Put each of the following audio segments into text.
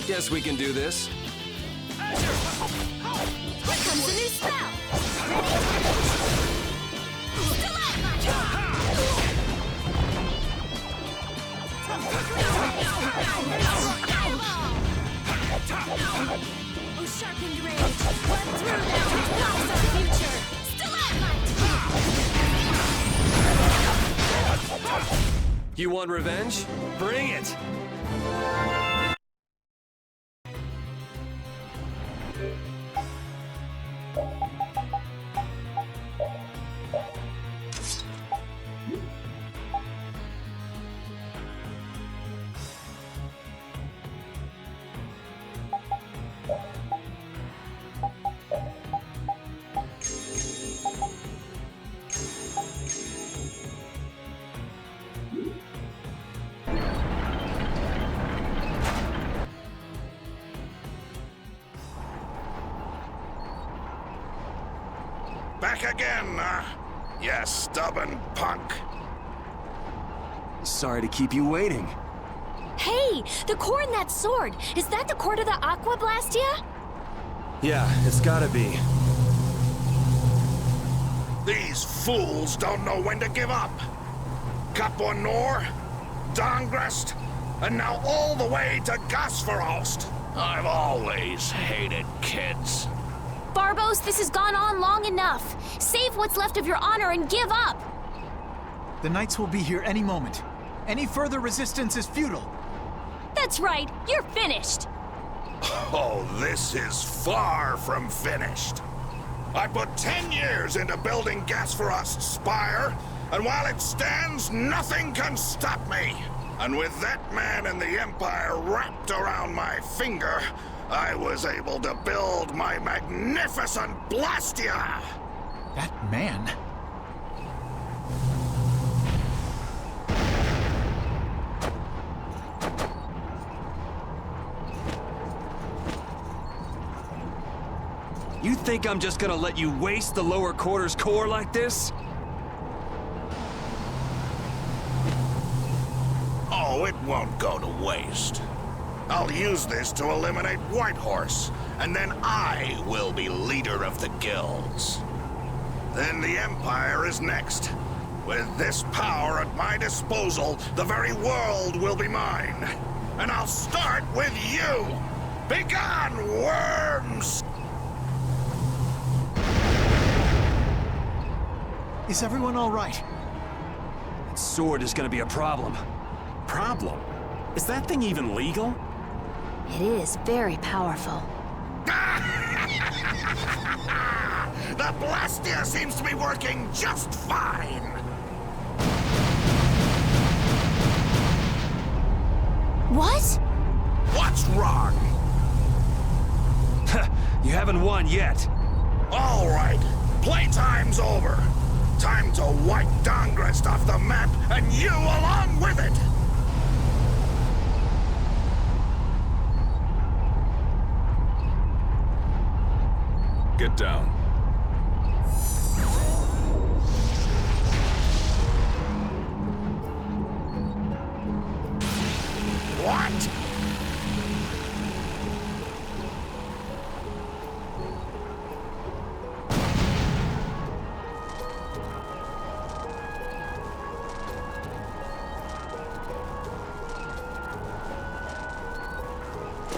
Guess we can do this. Here comes a new spell! Oh, sharpened rage! What through them! Blocks our future! Stalagmite! You want revenge? Bring it! Back again, you stubborn punk. Sorry to keep you waiting. Hey! The core in that sword! Is that the core to the Aqua Blastia? Yeah, it's gotta be. These fools don't know when to give up. Kaponor, Dongrest, and now all the way to Gasferost. I've always hated kids. Barbos, this has gone on long enough. Save what's left of your honor and give up! The Knights will be here any moment. Any further resistance is futile. That's right, you're finished! Oh, this is far from finished. I put 10 years into building Gasferost's spire, and while it stands, nothing can stop me. And with that man in the Empire wrapped around my finger, I was able to build my magnificent Blastia! That man? You think I'm just gonna let you waste the lower quarters core like this? Oh, it won't go to waste. I'll use this to eliminate Whitehorse, and then I will be leader of the guilds. Then the Empire is next. With this power at my disposal, the very world will be mine. And I'll start with you! Begone, worms! Is everyone all right? That sword is gonna be a problem. Problem? Is that thing even legal? It is very powerful. The Blastia seems to be working just fine. What? What's wrong? You haven't won yet. All right, playtime's over. Time to wipe Dongrest off the map, and you along with it! Get down. What?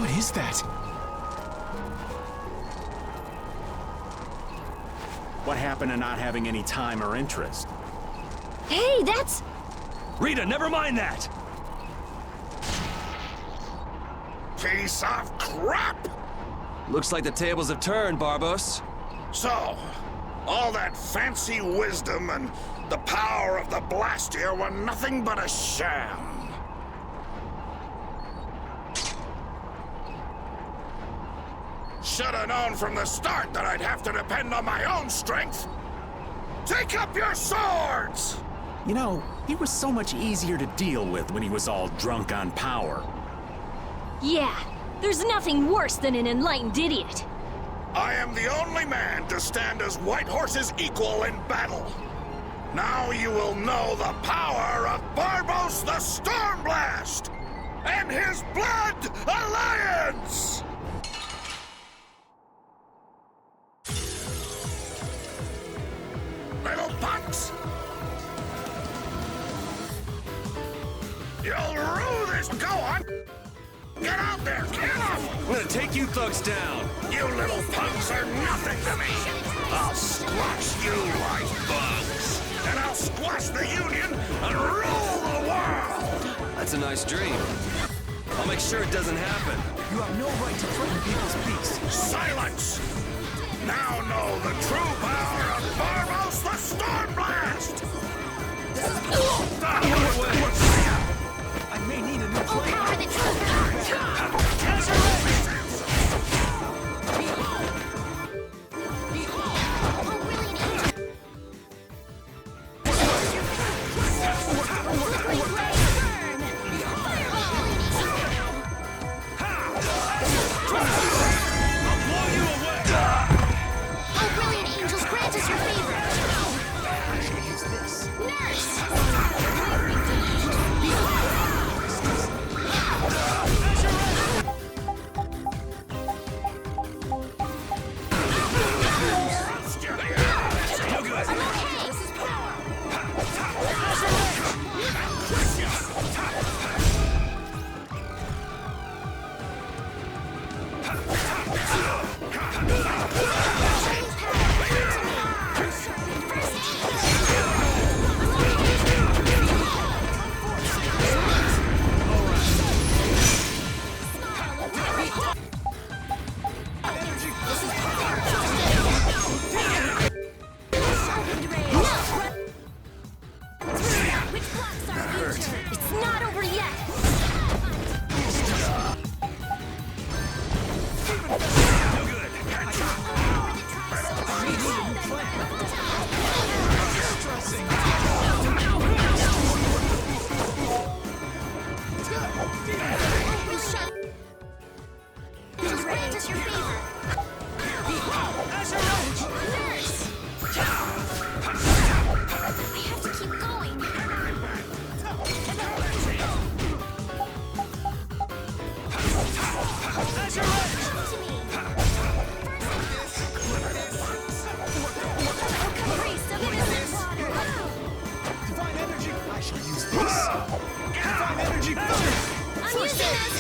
What is that? What happened to not having any time or interest? Hey, that's... Rita, never mind that! Piece of crap! Looks like the tables have turned, Barbos. So, all that fancy wisdom and the power of the Blastia were nothing but a sham. Should have known from the start that I'd have to depend on my own strength. Take up your swords! You know, he was so much easier to deal with when he was all drunk on power. Yeah, there's nothing worse than an enlightened idiot. I am the only man to stand as Whitehorse's equal in battle. Now you will know the power of Barbos the Stormblast! And his blood, a lion! Get out there, kill him! I'm gonna take you thugs down. You little punks are nothing to me! I'll squash you like bugs! And I'll squash the Union and rule the world! That's a nice dream. I'll make sure it doesn't happen. You have no right to threaten people's peace. Silence! Now know the true power of Barbaros the Stormblast! I may need a new Oh, plane. power the trooper! It's not over yet! Grant us your favor! Nurse! I have to keep going! Divine energy. I shall use this. Divine energy. I'm using this!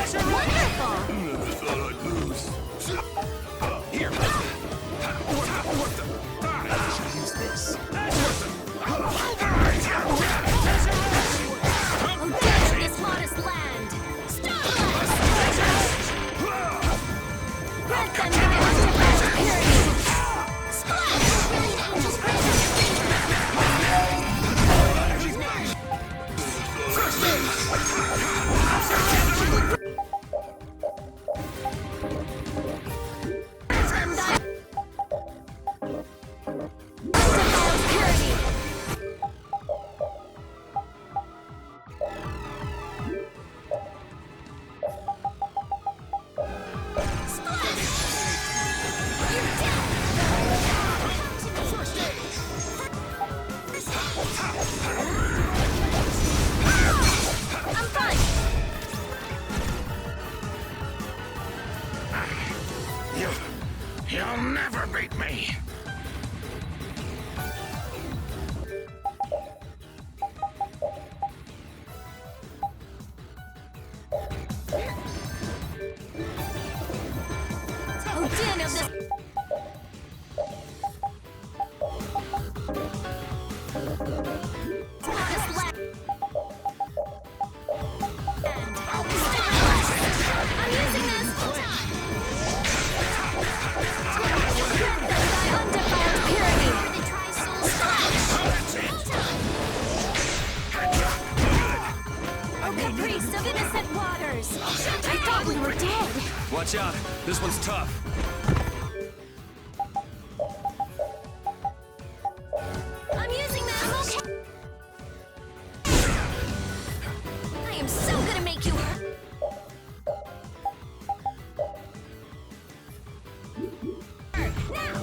Wonderful! Never thought I'd lose. Here. I shall use this. Oh, damn this modest land! Starblast! Grant them the undefiled purity! Splash! Brilliant angels grant us your favor! Undefiled purity! I'm fine! You'll never beat me! Oh, damn of this! Modest land! I'm using this! Undefiled purity! Oh, caprice of innocent waters! I thought we were dead! Watch out. This one's tough. I'm using this! Okay. I am so gonna make you hurt! Now!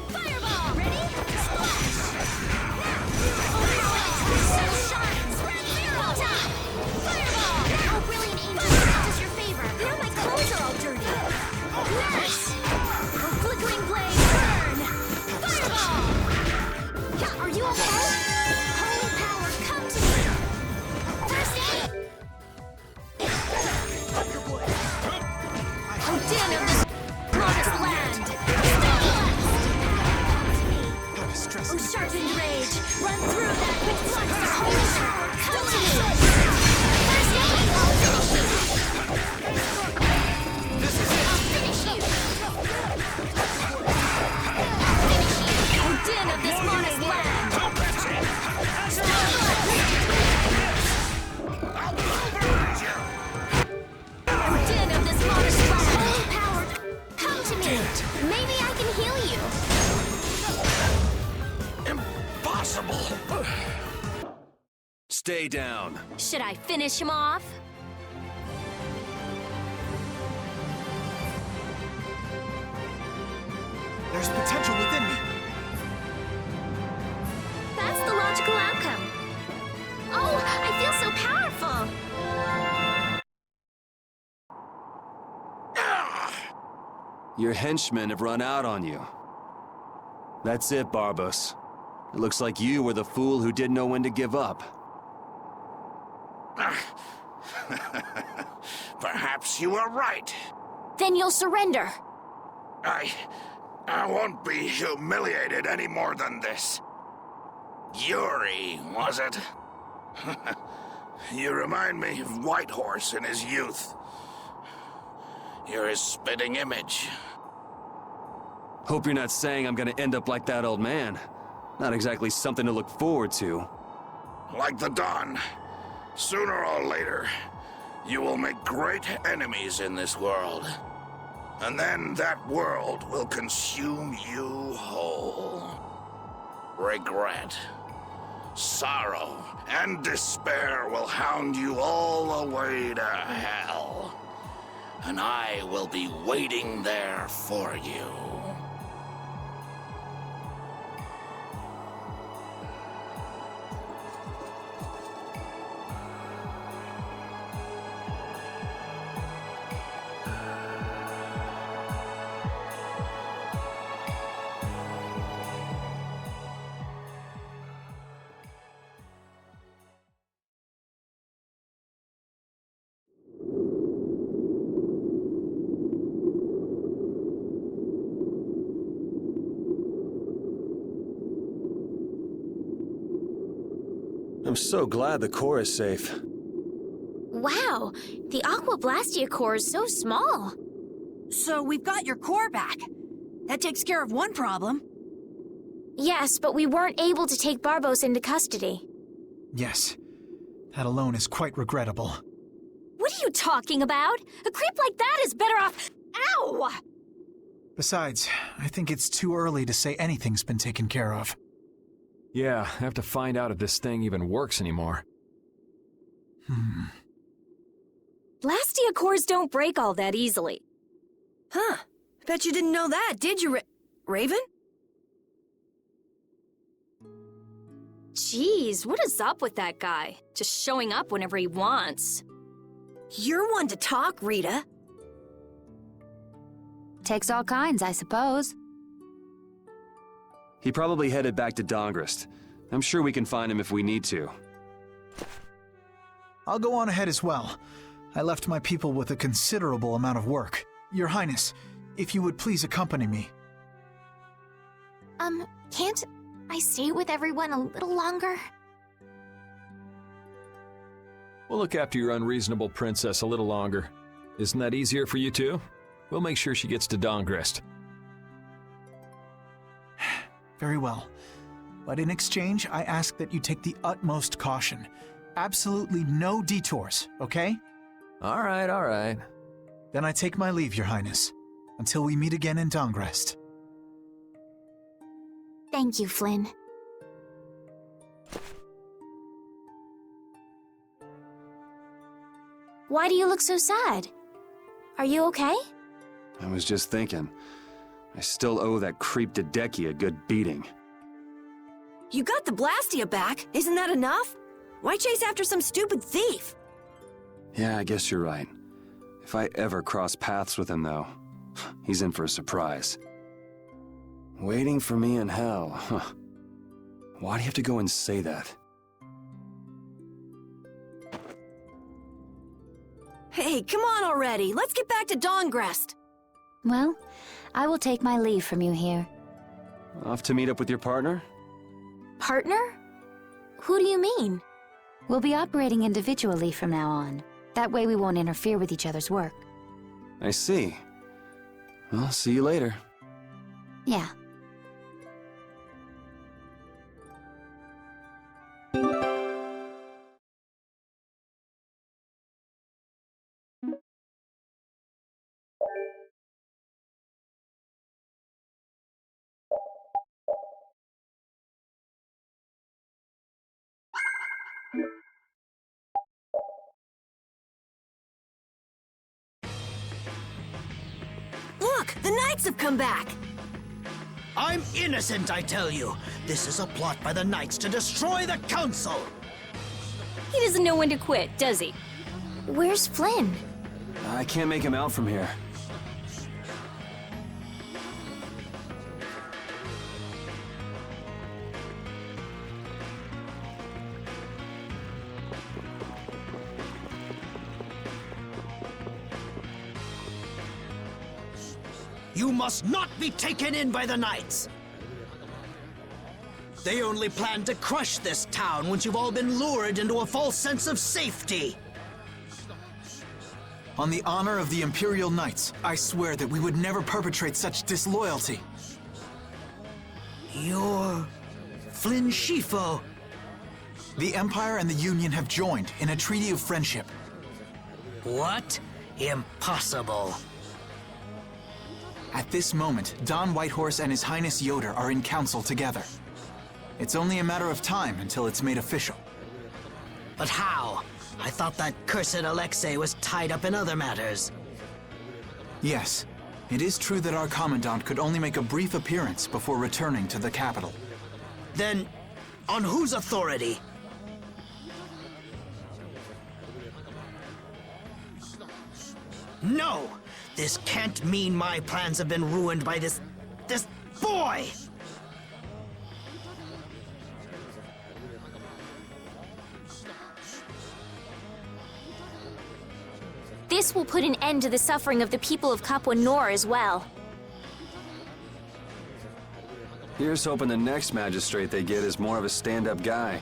Fireball! Ready? Splash! Now! Sun shines! Zero time! Fireball! Oh, brilliant angels, grant us your favor! Now my clothes are all dirty! Nurse! Come to me! First aid! I'll finish you! Din of this monarch's land! Din of this monarch's land! Holy power! Come to me! Maybe I can heal you! Impossible! Stay down. Should I finish him off? There's potential within me. That's the logical outcome. Oh, I feel so powerful! Your henchmen have run out on you. That's it, Barbos. It looks like you were the fool who didn't know when to give up. Perhaps you are right. Then you'll surrender. I won't be humiliated any more than this. Yuri, was it? You remind me of Whitehorse in his youth. You're his spitting image. Hope you're not saying I'm gonna end up like that old man. Not exactly something to look forward to. Like the Dawn. Sooner or later, you will make great enemies in this world. And then that world will consume you whole. Regret, sorrow, and despair will hound you all the way to hell. And I will be waiting there for you. I'm so glad the core is safe. Wow, the Aqua Blastia core is so small. So we've got your core back. That takes care of one problem. Yes, but we weren't able to take Barbos into custody. Yes. That alone is quite regrettable. What are you talking about? A creep like that is better off... Ow! Besides, I think it's too early to say anything's been taken care of. Yeah, I have to find out if this thing even works anymore. Blastia cores don't break all that easily. Huh. Bet you didn't know that, did you, Raven? Jeez, what is up with that guy? Just showing up whenever he wants. You're one to talk, Rita. Takes all kinds, I suppose. He probably headed back to Dongrist. I'm sure we can find him if we need to. I'll go on ahead as well. I left my people with a considerable amount of work. Your Highness, if you would please accompany me. Can't I stay with everyone a little longer? We'll look after your unreasonable princess a little longer. Isn't that easier for you too? We'll make sure she gets to Dongrist. Very well. But in exchange, I ask that you take the utmost caution. Absolutely no detours, okay? All right. Then I take my leave, Your Highness. Until we meet again in Dongrest. Thank you, Flynn. Why do you look so sad? Are you okay? I was just thinking. I still owe that creep Dedeki a good beating. You got the Blastia back. Isn't that enough? Why chase after some stupid thief? Yeah, I guess you're right. If I ever cross paths with him, though, he's in for a surprise. Waiting for me in hell, huh? Why do you have to go and say that? Hey, come on already. Let's get back to Dongrest. Well, I will take my leave from you here. Off to meet up with your partner? Partner? Who do you mean? We'll be operating individually from now on. That way we won't interfere with each other's work. I see. Well, see you later. Yeah. Look, the Knights have come back! I'm innocent, I tell you. This is a plot by the Knights to destroy the Council. He doesn't know when to quit, does he? Where's Flynn? I can't make him out from here. You must not be taken in by the Knights. They only plan to crush this town once you've all been lured into a false sense of safety. On the honor of the Imperial Knights, I swear that we would never perpetrate such disloyalty. You're Flynn Shifo. The Empire and the Union have joined in a treaty of friendship. What? Impossible. At this moment, Don Whitehorse and His Highness Yoder are in council together. It's only a matter of time until it's made official. But how? I thought that cursed Alexei was tied up in other matters. Yes, it is true that our Commandant could only make a brief appearance before returning to the capital. Then, on whose authority? No! This can't mean my plans have been ruined by this boy! This will put an end to the suffering of the people of Capua Nor as well. Here's hoping the next magistrate they get is more of a stand-up guy.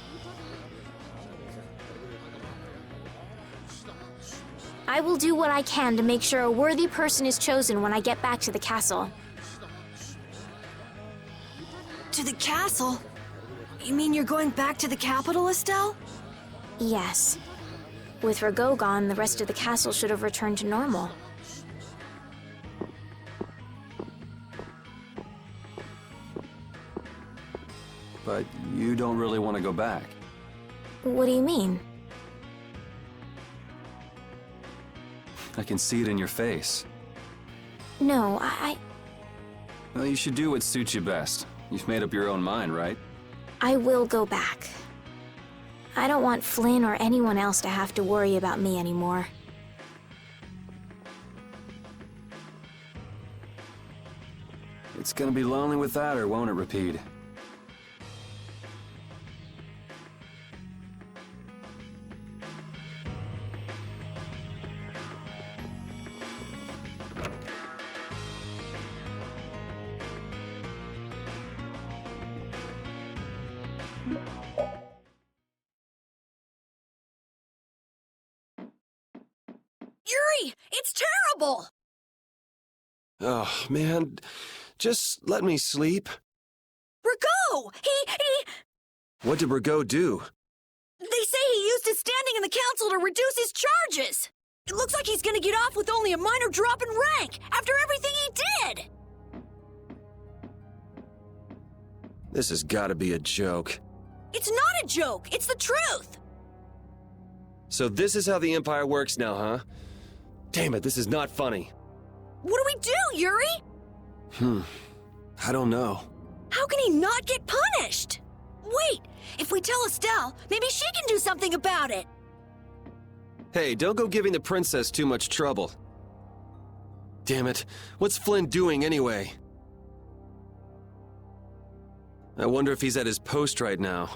I will do what I can to make sure a worthy person is chosen when I get back to the castle. To the castle? You mean you're going back to the capital, Estelle? Yes. With Rago gone, the rest of the castle should have returned to normal. But you don't really want to go back. What do you mean? I can see it in your face. No, Well, you should do what suits you best. You've made up your own mind, right? I will go back. I don't want Flynn or anyone else to have to worry about me anymore. It's gonna be lonely without her, won't it, Rapide? Yuri! It's terrible! Oh, man. Just let me sleep. Rago! He... What did Rago do? They say he used his standing in the council to reduce his charges! It looks like he's gonna get off with only a minor drop in rank, after everything he did! This has gotta be a joke. It's not a joke, it's the truth! So this is how the Empire works now, huh? Damn it, this is not funny. What do we do, Yuri? I don't know. How can he not get punished? Wait, if we tell Estelle, maybe she can do something about it! Hey, don't go giving the princess too much trouble. Damn it, what's Flynn doing anyway? I wonder if he's at his post right now.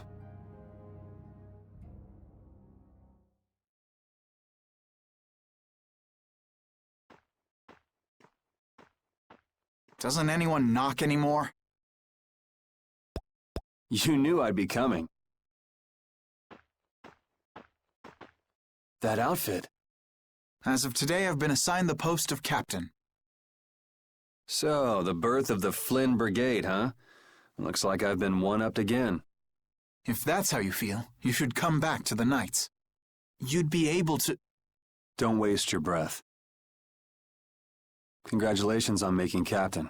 Doesn't anyone knock anymore? You knew I'd be coming. That outfit. As of today, I've been assigned the post of captain. So, the birth of the Flynn Brigade, huh? Looks like I've been one-upped again. If that's how you feel, you should come back to the Knights. You'd be able to... Don't waste your breath. Congratulations on making captain.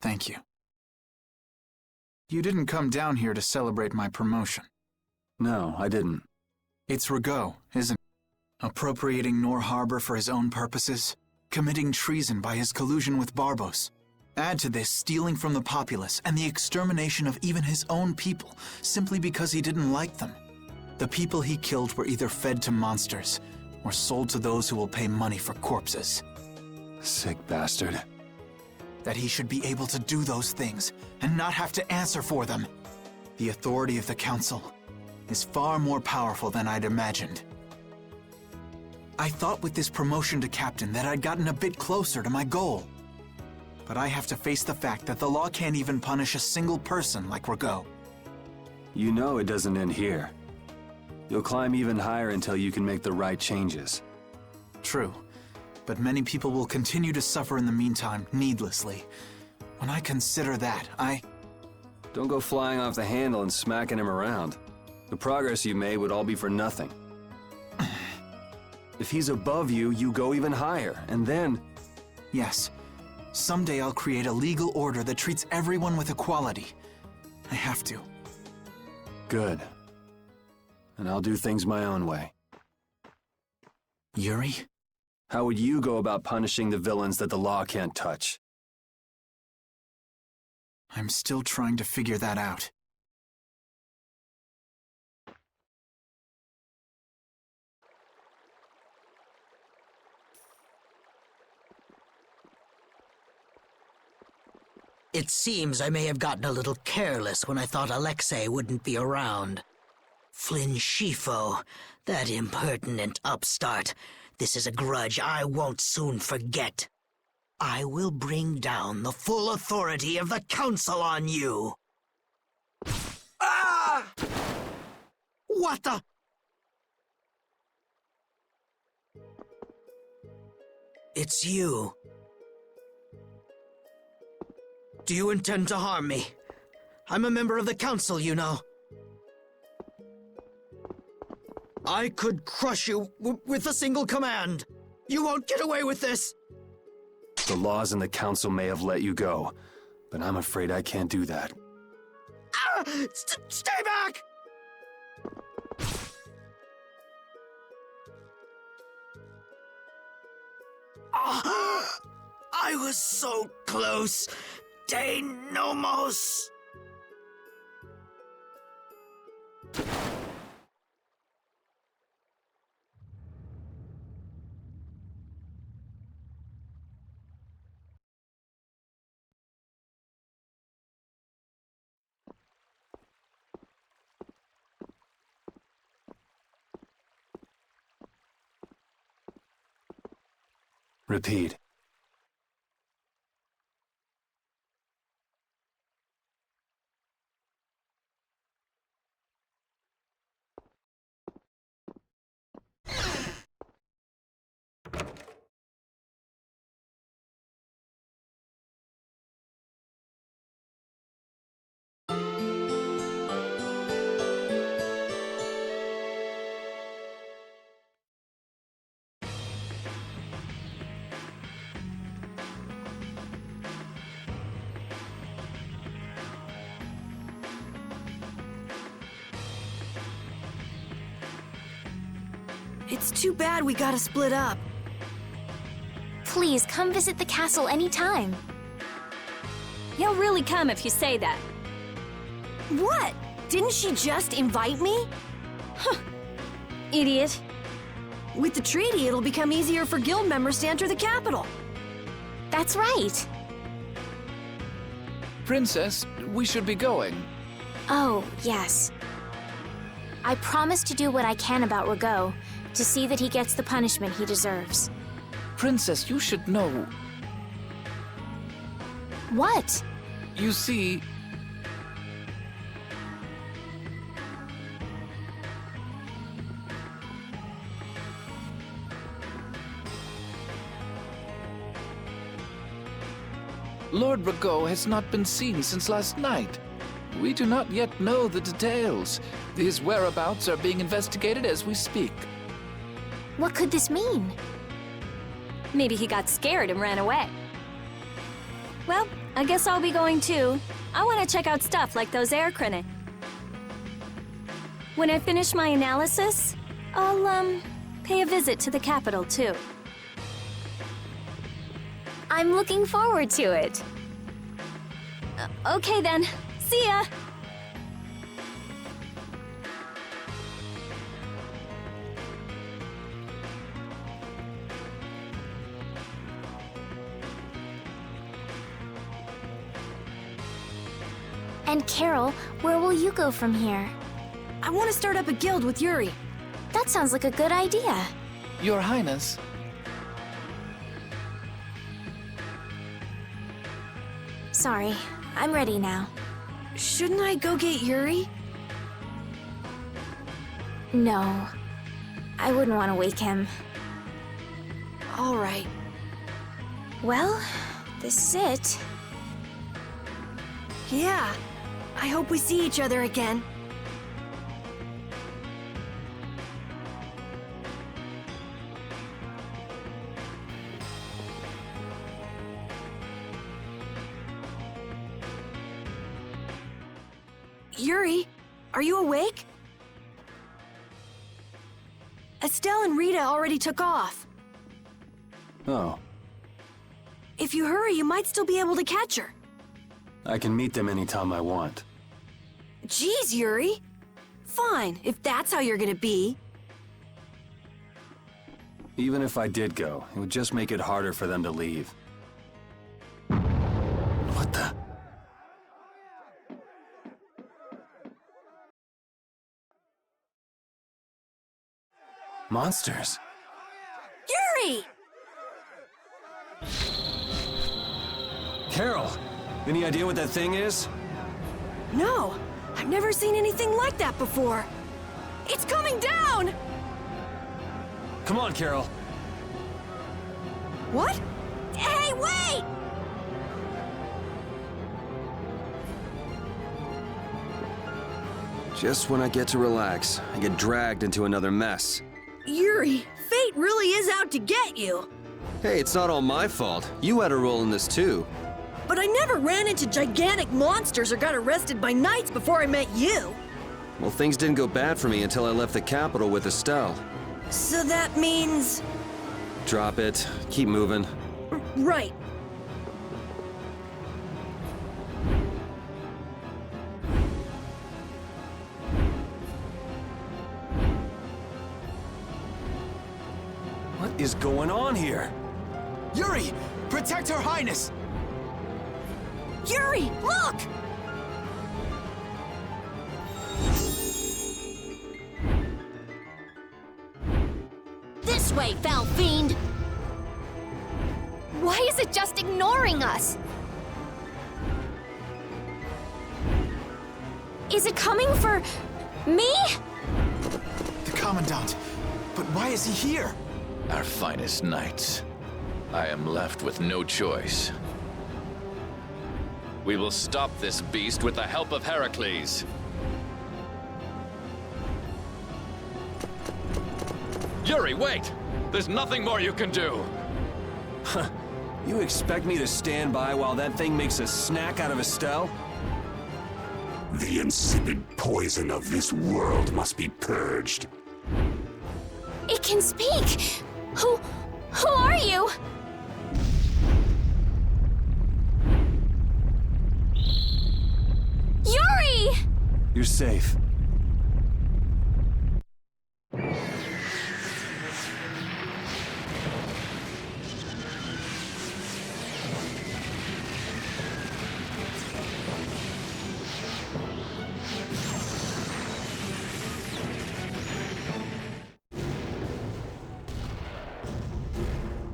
Thank you. You didn't come down here to celebrate my promotion. No, I didn't. It's Rigaud, isn't it? Appropriating Nor Harbor for his own purposes, committing treason by his collusion with Barbos. Add to this stealing from the populace and the extermination of even his own people simply because he didn't like them. The people he killed were either fed to monsters or sold to those who will pay money for corpses. Sick bastard. That he should be able to do those things and not have to answer for them. The authority of the Council is far more powerful than I'd imagined. I thought with this promotion to captain that I'd gotten a bit closer to my goal. But I have to face the fact that the law can't even punish a single person like Rigaud. You know it doesn't end here. You'll climb even higher until you can make the right changes. True, but many people will continue to suffer in the meantime, needlessly. When I consider that, Don't go flying off the handle and smacking him around. The progress you made would all be for nothing. If he's above you, you go even higher, and then... Yes. Someday I'll create a legal order that treats everyone with equality. I have to. Good. And I'll do things my own way. Yuri? How would you go about punishing the villains that the law can't touch? I'm still trying to figure that out. It seems I may have gotten a little careless when I thought Alexei wouldn't be around. Flynn Scifo, that impertinent upstart. This is a grudge I won't soon forget. I will bring down the full authority of the Council on you. Ah! What the? It's you. Do you intend to harm me? I'm a member of the Council, you know. I could crush you with a single command. You won't get away with this. The laws and the Council may have let you go, but I'm afraid I can't do that. Ah! Stay back! Ah! I was so close. De Nomos. Repeat. It's too bad we gotta split up. Please come visit the castle anytime. He'll really come if you say that. What? Didn't she just invite me? Idiot. With the treaty, it'll become easier for guild members to enter the capital. That's right. Princess, we should be going. Oh, yes. I promise to do what I can about Rigaud, to see that he gets the punishment he deserves. Princess, you should know. What? You see... Lord Rago has not been seen since last night. We do not yet know the details. His whereabouts are being investigated as we speak. What could this mean? Maybe he got scared and ran away. Well, I guess I'll be going too. I want to check out stuff like those air crinic. When I finish my analysis, I'll, pay a visit to the capital too. I'm looking forward to it. Okay then. See ya! And Carol, where will you go from here? I want to start up a guild with Yuri. That sounds like a good idea. Your Highness. Sorry, I'm ready now. Shouldn't I go get Yuri? No, I wouldn't want to wake him. All right. Well, this is it. Yeah. I hope we see each other again. Yuri, are you awake? Estelle and Rita already took off. Oh, If you hurry, you might still be able to catch her. I can meet them anytime I want. Geez, Yuri. Fine, if that's how you're gonna be. Even if I did go, it would just make it harder for them to leave. What the? Monsters? Yuri! Carol, any idea what that thing is? No, I've never seen anything like that before. It's coming down! Come on, Carol. What? Hey, wait! Just when I get to relax, I get dragged into another mess. Yuri, fate really is out to get you. Hey, it's not all my fault. You had a role in this too. But I never ran into gigantic monsters or got arrested by knights before I met you. Well, things didn't go bad for me until I left the capital with Estelle. So that means... Drop it. Keep moving. Right. What is going on here? Yuri! Protect Her Highness! Yuri, look! This way, foul fiend! Why is it just ignoring us? Is it coming for me? The Commandant. But why is he here? Our finest knights. I am left with no choice. We will stop this beast with the help of Heracles. Yuri, wait! There's nothing more you can do! You expect me to stand by while that thing makes a snack out of Estelle? The insipid poison of this world must be purged. It can speak! Who are you? Yuri! You're safe.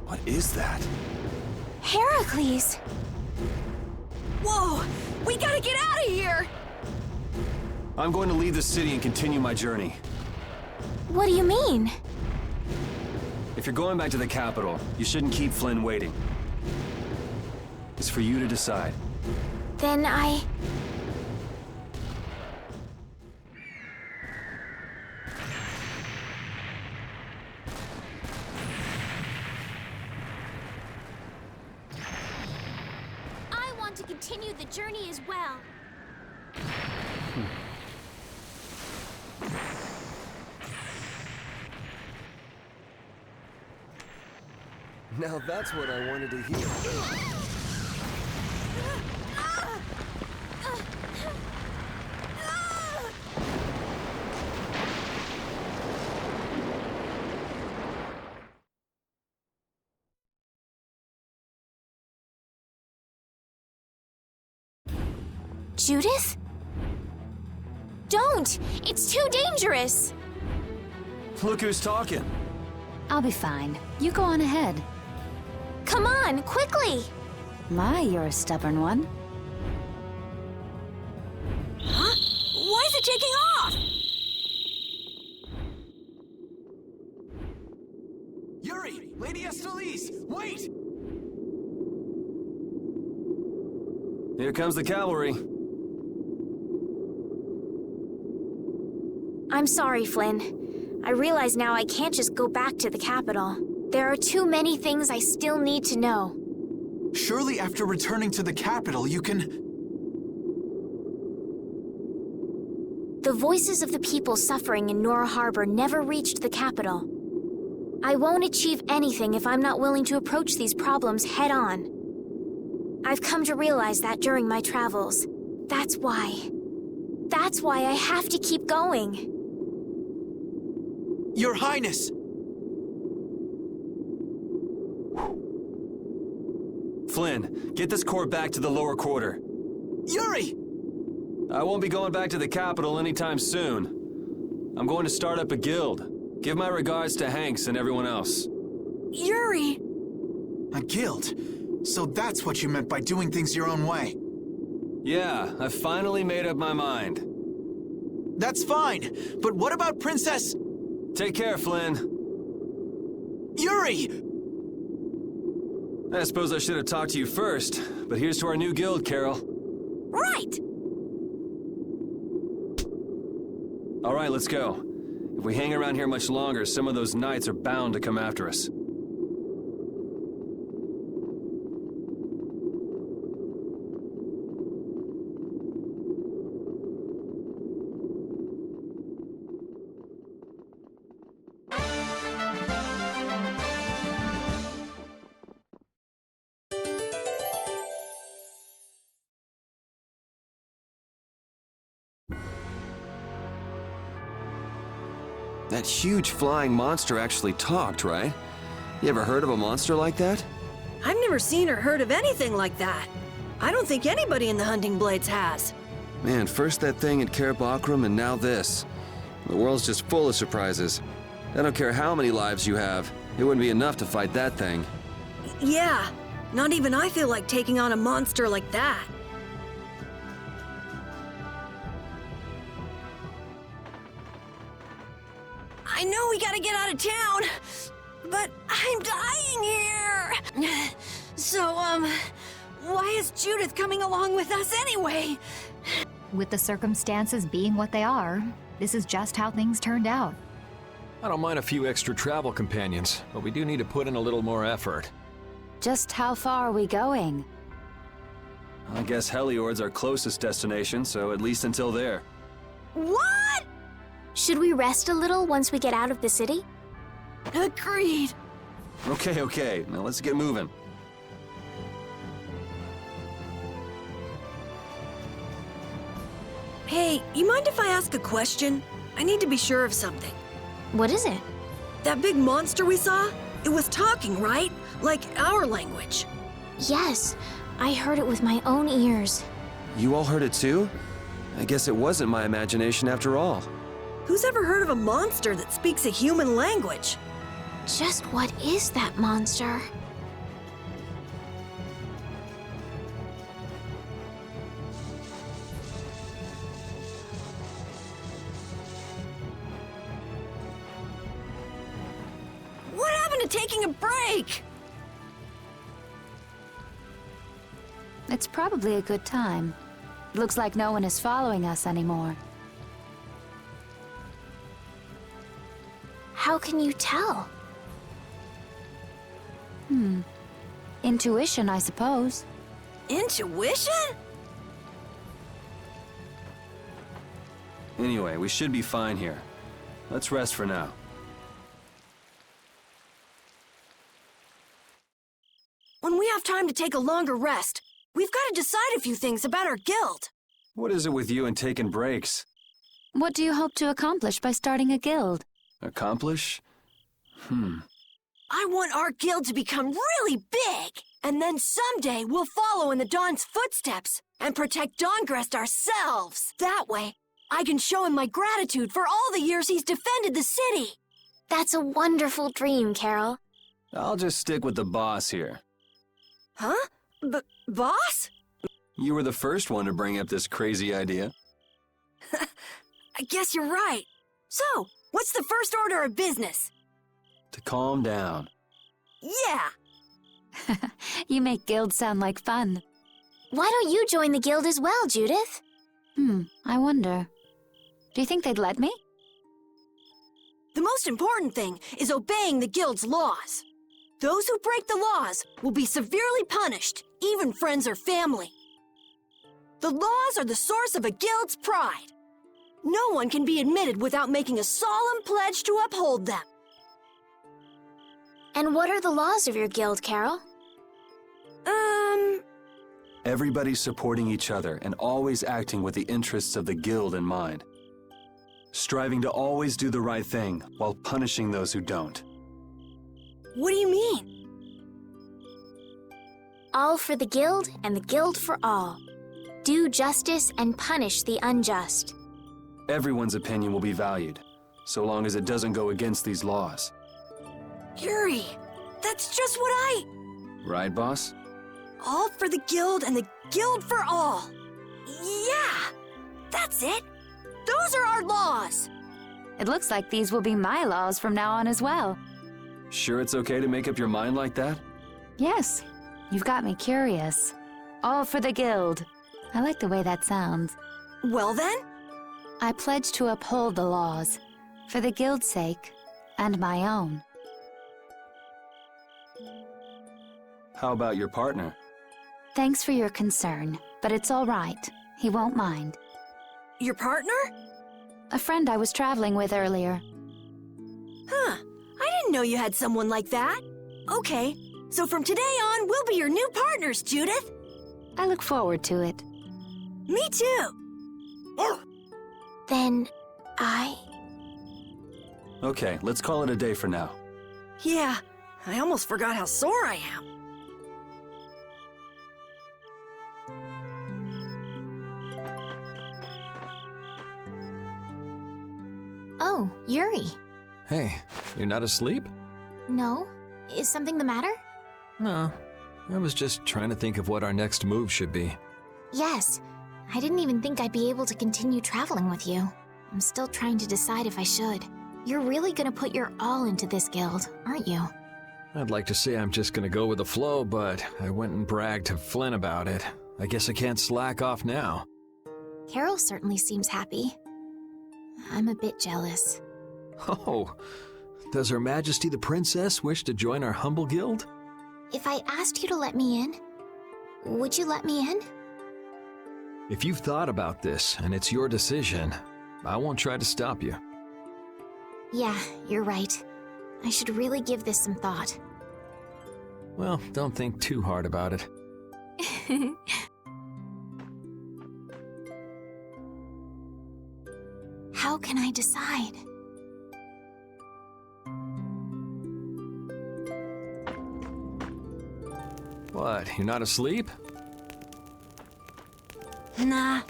What is that? Heracles! Whoa! We gotta get out of here! I'm going to leave the city and continue my journey. What do you mean? If you're going back to the capital, you shouldn't keep Flynn waiting. is for you to decide. Then I want to continue the journey as well. Now that's what I wanted to hear. Judith? Don't! It's too dangerous! Look who's talking. I'll be fine. You go on ahead. Come on, quickly! My, you're a stubborn one. Huh? Why is it taking off? Yuri! Lady Estelise! Wait! Here comes the cavalry. I'm sorry, Flynn. I realize now I can't just go back to the capital. There are too many things I still need to know. Surely after returning to the capital, you can... The voices of the people suffering in Nora Harbor never reached the capital. I won't achieve anything if I'm not willing to approach these problems head-on. I've come to realize that during my travels. That's why I have to keep going. Your Highness! Flynn, get this corps back to the lower quarter. Yuri! I won't be going back to the capital anytime soon. I'm going to start up a guild. Give my regards to Hanks and everyone else. Yuri! A guild? So that's what you meant by doing things your own way. Yeah, I finally made up my mind. That's fine, but what about Princess... Take care, Flynn. Yuri! I suppose I should have talked to you first, but here's to our new guild, Carol. Right! All right, let's go. If we hang around here much longer, some of those knights are bound to come after us. That huge flying monster actually talked, right? You ever heard of a monster like that? I've never seen or heard of anything like that. I don't think anybody in the Hunting Blades has. Man, first that thing at Cair Bakram and now this. The world's just full of surprises. I don't care how many lives you have, it wouldn't be enough to fight that thing. Yeah, not even I feel like taking on a monster like that. I know we gotta get out of town, but I'm dying here. So, why is Judith coming along with us anyway? With the circumstances being what they are, this is just how things turned out. I don't mind a few extra travel companions, but we do need to put in a little more effort. Just how far are we going? I guess Heliord's our closest destination, so at least until there. What? Should we rest a little once we get out of the city? Agreed. Okay, now let's get moving. Hey, you mind if I ask a question? I need to be sure of something. What is it? That big monster we saw? It was talking, right? Like our language. Yes, I heard it with my own ears. You all heard it too? I guess it wasn't my imagination after all. Who's ever heard of a monster that speaks a human language? Just what is that monster? What happened to taking a break? It's probably a good time. Looks like no one is following us anymore. How can you tell? Intuition, I suppose. Intuition? Anyway, we should be fine here. Let's rest for now. When we have time to take a longer rest, we've got to decide a few things about our guild. What is it with you and taking breaks? What do you hope to accomplish by starting a guild? Accomplish? I want our guild to become really big, and then someday we'll follow in the Dawn's footsteps and protect Dawngrest ourselves. That way, I can show him my gratitude for all the years he's defended the city. That's a wonderful dream, Carol. I'll just stick with the boss here. Huh? Boss? You were the first one to bring up this crazy idea. I guess you're right. So, what's the first order of business? To calm down. Yeah! You make guilds sound like fun. Why don't you join the guild as well, Judith? I wonder. Do you think they'd let me? The most important thing is obeying the guild's laws. Those who break the laws will be severely punished, even friends or family. The laws are the source of a guild's pride. No one can be admitted without making a solemn pledge to uphold them. And what are the laws of your guild, Carol? Everybody supporting each other and always acting with the interests of the guild in mind. Striving to always do the right thing while punishing those who don't. What do you mean? All for the guild and the guild for all. Do justice and punish the unjust. Everyone's opinion will be valued, so long as it doesn't go against these laws. Yuri, that's just what I... Right, boss? All for the guild and the guild for all. Yeah, that's it. Those are our laws. It looks like these will be my laws from now on as well. Sure it's okay to make up your mind like that? Yes, you've got me curious. All for the guild. I like the way that sounds. Well then? I pledge to uphold the laws, for the guild's sake, and my own. How about your partner? Thanks for your concern, but it's all right. He won't mind. Your partner? A friend I was traveling with earlier. Huh. I didn't know you had someone like that. Okay, so from today on, we'll be your new partners, Judith. I look forward to it. Me too. Then, Okay, let's call it a day for now. Yeah, I almost forgot how sore I am. Oh, Yuri. Hey, you're not asleep? No? Is something the matter? No. I was just trying to think of what our next move should be. Yes. I didn't even think I'd be able to continue traveling with you. I'm still trying to decide if I should. You're really gonna put your all into this guild, aren't you? I'd like to say I'm just gonna go with the flow, but I went and bragged to Flynn about it. I guess I can't slack off now. Carol certainly seems happy. I'm a bit jealous. Oh, does Her Majesty the Princess wish to join our humble guild? If I asked you to let me in, would you let me in? If you've thought about this and it's your decision, I won't try to stop you. Yeah, you're right. I should really give this some thought. Well, don't think too hard about it. How can I decide? What, you're not asleep? Nah,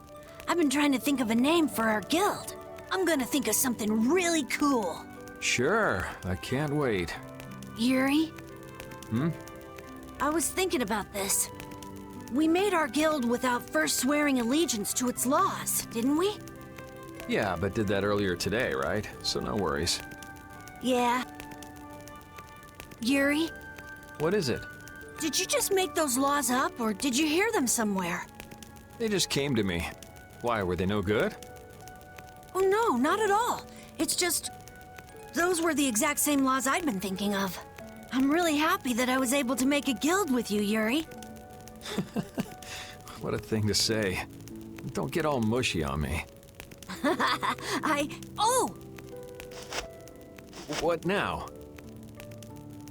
I've been trying to think of a name for our guild. I'm gonna think of something really cool. Sure, I can't wait. Yuri? Hmm? I was thinking about this. We made our guild without first swearing allegiance to its laws, didn't we? Yeah, but did that earlier today, right? So no worries. Yeah. Yuri? What is it? Did you just make those laws up, or did you hear them somewhere? They just came to me. Why, were they no good? Oh no, not at all. It's just... those were the exact same laws I'd been thinking of. I'm really happy that I was able to make a guild with you, Yuri. What a thing to say. Don't get all mushy on me. Oh! What now?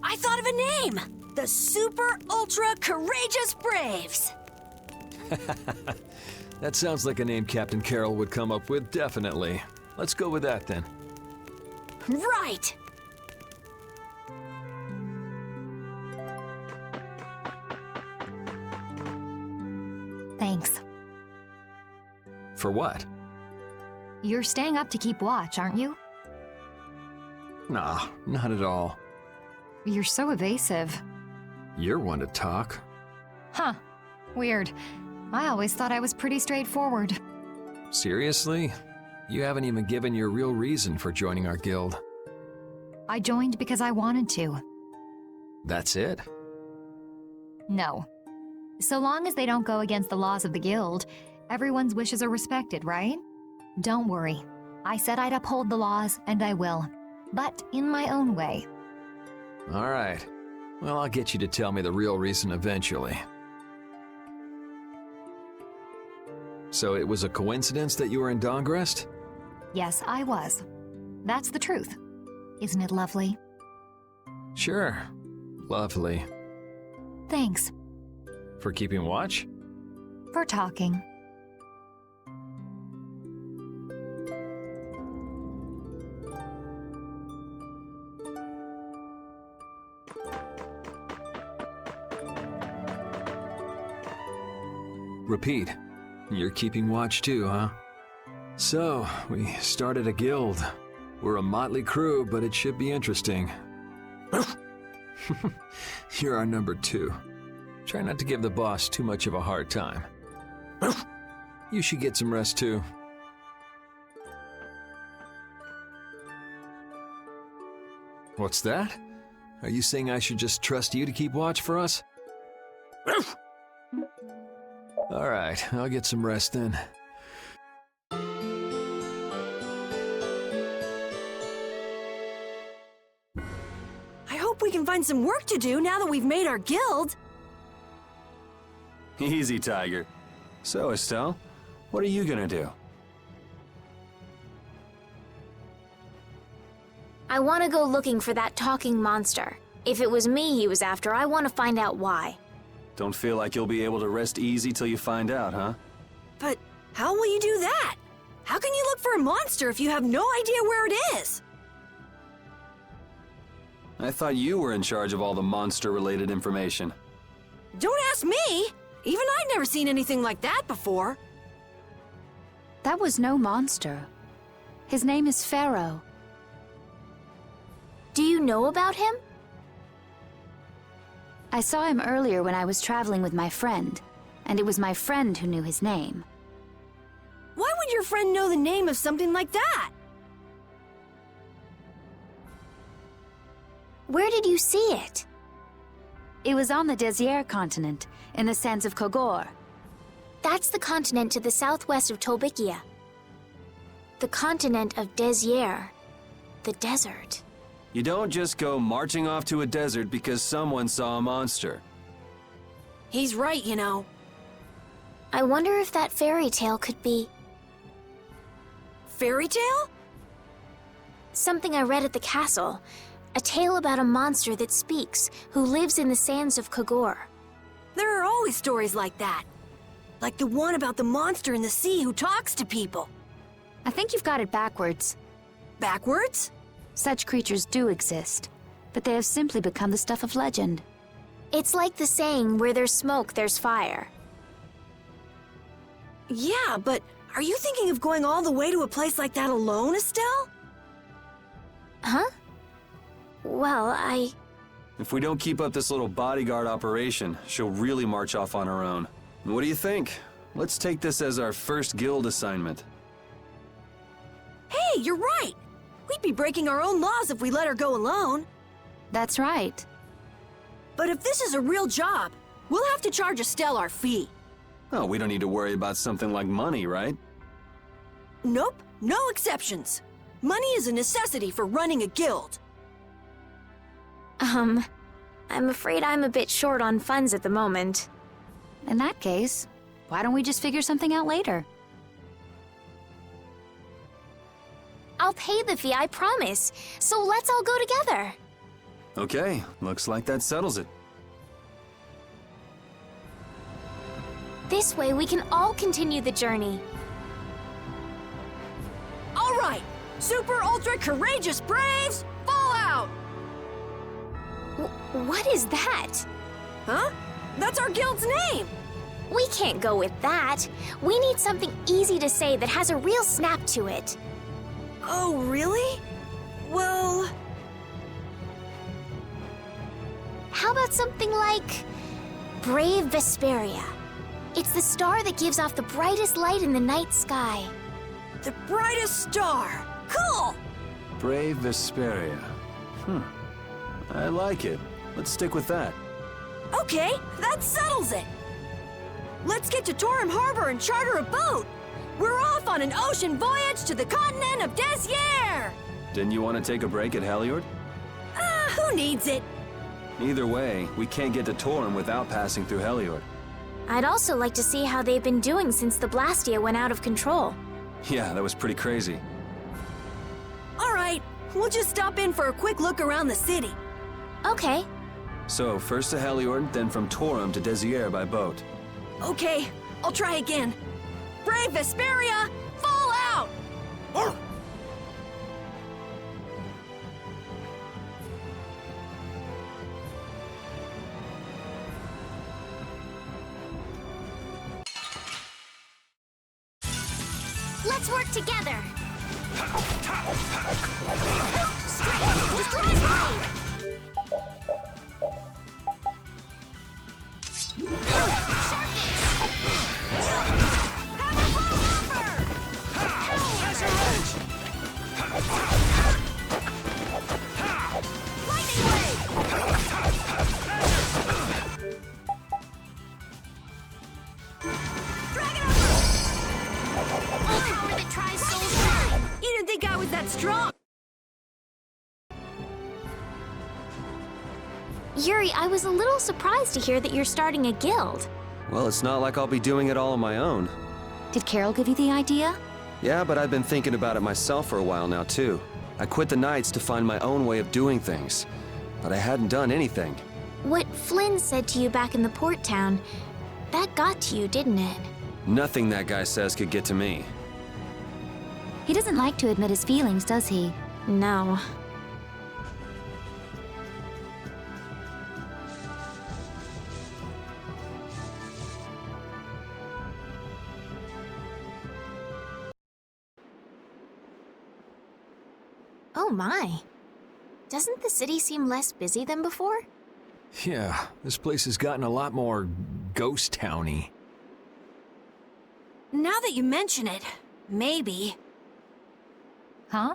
I thought of a name! The Super Ultra Courageous Braves! That sounds like a name Captain Carroll would come up with, definitely. Let's go with that then. Right! Thanks. For what? You're staying up to keep watch, aren't you? Nah, not at all. You're so evasive. You're one to talk. Huh. Weird. I always thought I was pretty straightforward. Seriously? You haven't even given your real reason for joining our guild. I joined because I wanted to. That's it? No. So long as they don't go against the laws of the guild, everyone's wishes are respected, right? Don't worry. I said I'd uphold the laws, and I will. But in my own way. All right. Well, I'll get you to tell me the real reason eventually. So it was a coincidence that you were in Dawngrest? Yes, I was. That's the truth. Isn't it lovely? Sure. Lovely. Thanks. For keeping watch? For talking. Repeat. You're keeping watch too, huh? So, we started a guild. We're a motley crew, but it should be interesting. You're our number 2. Try not to give the boss too much of a hard time. You should get some rest too. What's that? Are you saying I should just trust you to keep watch for us? All right, I'll get some rest then. I hope we can find some work to do now that we've made our guild. Easy, Tiger. So, Estelle, what are you gonna do? I want to go looking for that talking monster. If it was me he was after, I want to find out why. Don't feel like you'll be able to rest easy till you find out, huh? But how will you do that? How can you look for a monster if you have no idea where it is? I thought you were in charge of all the monster-related information. Don't ask me! Even I've never seen anything like that before. That was no monster. His name is Pharaoh. Do you know about him? I saw him earlier when I was traveling with my friend, and it was my friend who knew his name. Why would your friend know the name of something like that? Where did you see it? It was on the Désir continent, in the sands of Kogor. That's the continent to the southwest of Tolbikia. The continent of Désir. The desert. You don't just go marching off to a desert because someone saw a monster. He's right, you know. I wonder if that fairy tale could be... Fairy tale? Something I read at the castle. A tale about a monster that speaks, who lives in the sands of Kogor. There are always stories like that. Like the one about the monster in the sea who talks to people. I think you've got it backwards. Backwards? Such creatures do exist, but they have simply become the stuff of legend. It's like the saying, where there's smoke, there's fire. Yeah, but are you thinking of going all the way to a place like that alone, Estelle? Huh? Well, If we don't keep up this little bodyguard operation, she'll really march off on her own. What do you think? Let's take this as our first guild assignment. Hey, you're right! We'd be breaking our own laws if we let her go alone. That's right. But if this is a real job, we'll have to charge Estelle our fee. Oh, we don't need to worry about something like money, right? Nope, no exceptions. Money is a necessity for running a guild. I'm afraid I'm a bit short on funds at the moment. In that case, why don't we just figure something out later? I'll pay the fee, I promise. So let's all go together. Okay, looks like that settles it. This way we can all continue the journey. All right, super ultra courageous braves, fall out! What is that? Huh? That's our guild's name! We can't go with that. We need something easy to say that has a real snap to it. Oh, really? Well... How about something like... Brave Vesperia? It's the star that gives off the brightest light in the night sky. The brightest star! Cool! Brave Vesperia. I like it. Let's stick with that. Okay, that settles it! Let's get to Torim Harbor and charter a boat! We're off on an ocean voyage to the continent of Desier! Didn't you want to take a break at Heliord? Who needs it? Either way, we can't get to Torim without passing through Heliord. I'd also like to see how they've been doing since the Blastia went out of control. Yeah, that was pretty crazy. All right, we'll just stop in for a quick look around the city. Okay. So, first to Heliord, then from Torim to Desier by boat. Okay, I'll try again. Brave Vesperia, fall out! Let's work together. You didn't think I was that strong? Yuri, I was a little surprised to hear that you're starting a guild. Well, it's not like I'll be doing it all on my own. Did Carol give you the idea? Yeah, but I've been thinking about it myself for a while now, too. I quit the Knights to find my own way of doing things, but I hadn't done anything. What Flynn said to you back in the port town, that got to you, didn't it? Nothing that guy says could get to me. He doesn't like to admit his feelings, does he? No. Oh my. Doesn't the city seem less busy than before? Yeah, this place has gotten a lot more ghost towny. Now that you mention it, maybe. Huh?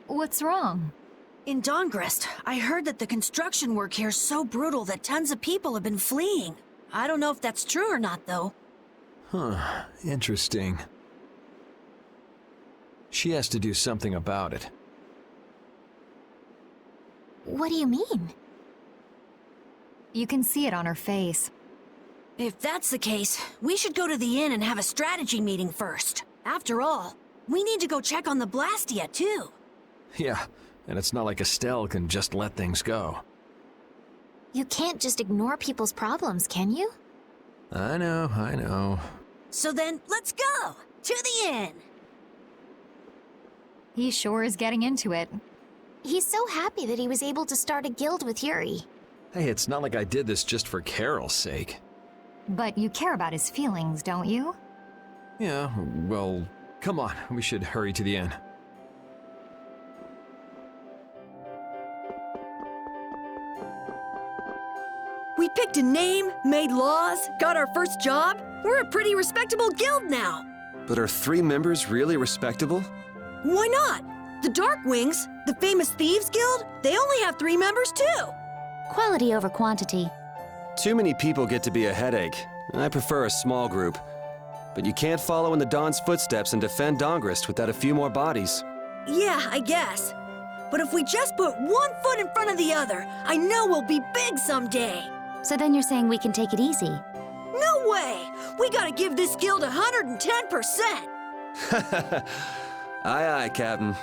What's wrong? In Dawngrest, I heard that the construction work here is so brutal that tons of people have been fleeing. I don't know if that's true or not, though. Huh, interesting. She has to do something about it. What do you mean? You can see it on her face. If that's the case, we should go to the inn and have a strategy meeting first. After all, we need to go check on the Blastia, too. Yeah, and it's not like Estelle can just let things go. You can't just ignore people's problems, can you? I know. So then, let's go! To the inn! He sure is getting into it. He's so happy that he was able to start a guild with Yuri. Hey, it's not like I did this just for Carol's sake. But you care about his feelings, don't you? Yeah, well, come on, we should hurry to the inn. We picked a name, made laws, got our first job. We're a pretty respectable guild now. But are 3 members really respectable? Why not? The Darkwings, the famous Thieves Guild, they only have 3 members too. Quality over quantity. Too many people get to be a headache. I prefer a small group. But you can't follow in the Dawn's footsteps and defend Dongrist without a few more bodies. Yeah, I guess. But if we just put one foot in front of the other, I know we'll be big someday. So then you're saying we can take it easy? No way! We gotta give this guild 110%! Aye, aye, Captain.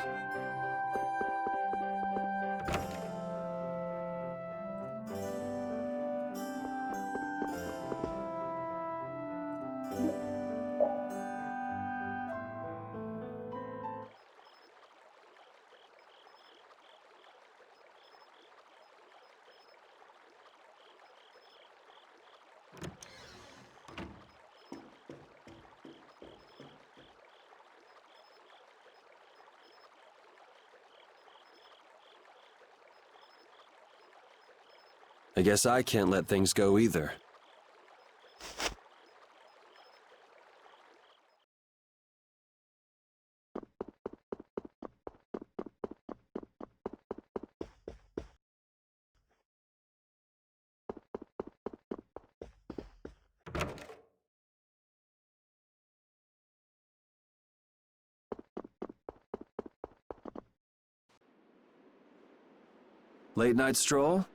I guess I can't let things go either. Late night stroll?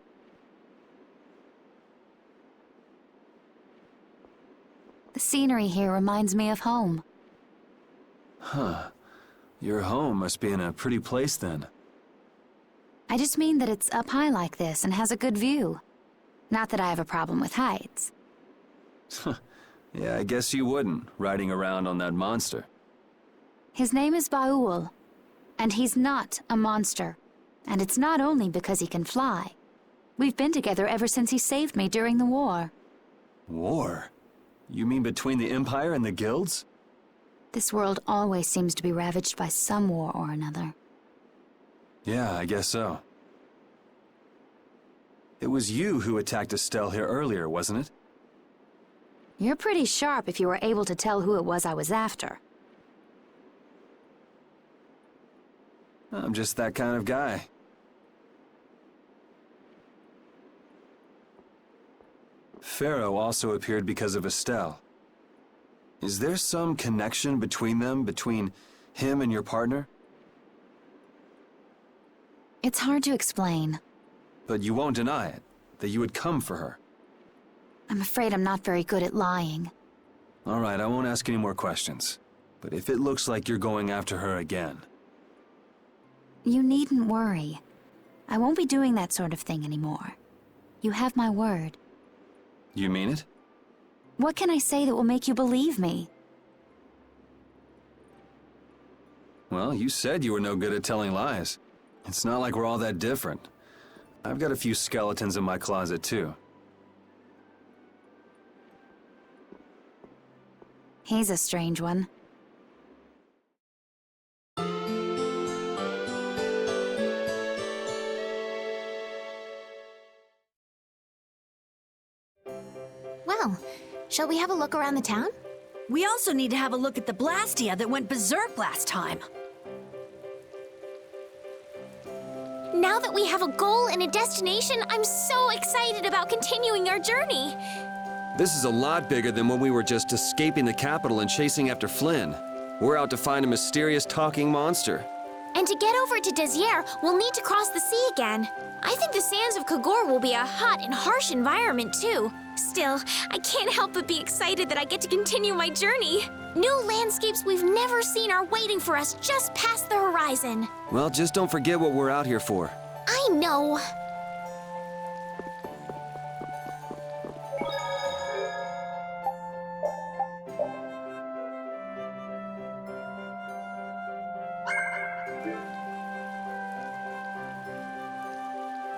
The scenery here reminds me of home. Huh. Your home must be in a pretty place then. I just mean that it's up high like this and has a good view. Not that I have a problem with heights. Yeah, I guess you wouldn't, riding around on that monster. His name is Baul, and he's not a monster. And it's not only because he can fly. We've been together ever since he saved me during the war. War? You mean between the Empire and the guilds? This world always seems to be ravaged by some war or another. Yeah, I guess so. It was you who attacked Estelle here earlier, wasn't it? You're pretty sharp if you were able to tell who it was I was after. I'm just that kind of guy. Pharaoh also appeared because of Estelle. Is there some connection between them, between him and your partner? It's hard to explain. But you won't deny it, that you would come for her. I'm afraid I'm not very good at lying. All right, I won't ask any more questions. But if it looks like you're going after her again... You needn't worry. I won't be doing that sort of thing anymore. You have my word. You mean it? What can I say that will make you believe me? Well, you said you were no good at telling lies. It's not like we're all that different. I've got a few skeletons in my closet, too. He's a strange one. Well, shall we have a look around the town? We also need to have a look at the Blastia that went berserk last time. Now that we have a goal and a destination, I'm so excited about continuing our journey. This is a lot bigger than when we were just escaping the capital and chasing after Flynn. We're out to find a mysterious talking monster. And to get over to Desier, we'll need to cross the sea again. I think the sands of Kagor will be a hot and harsh environment, too. Still, I can't help but be excited that I get to continue my journey. New landscapes we've never seen are waiting for us just past the horizon. Well, just don't forget what we're out here for. I know.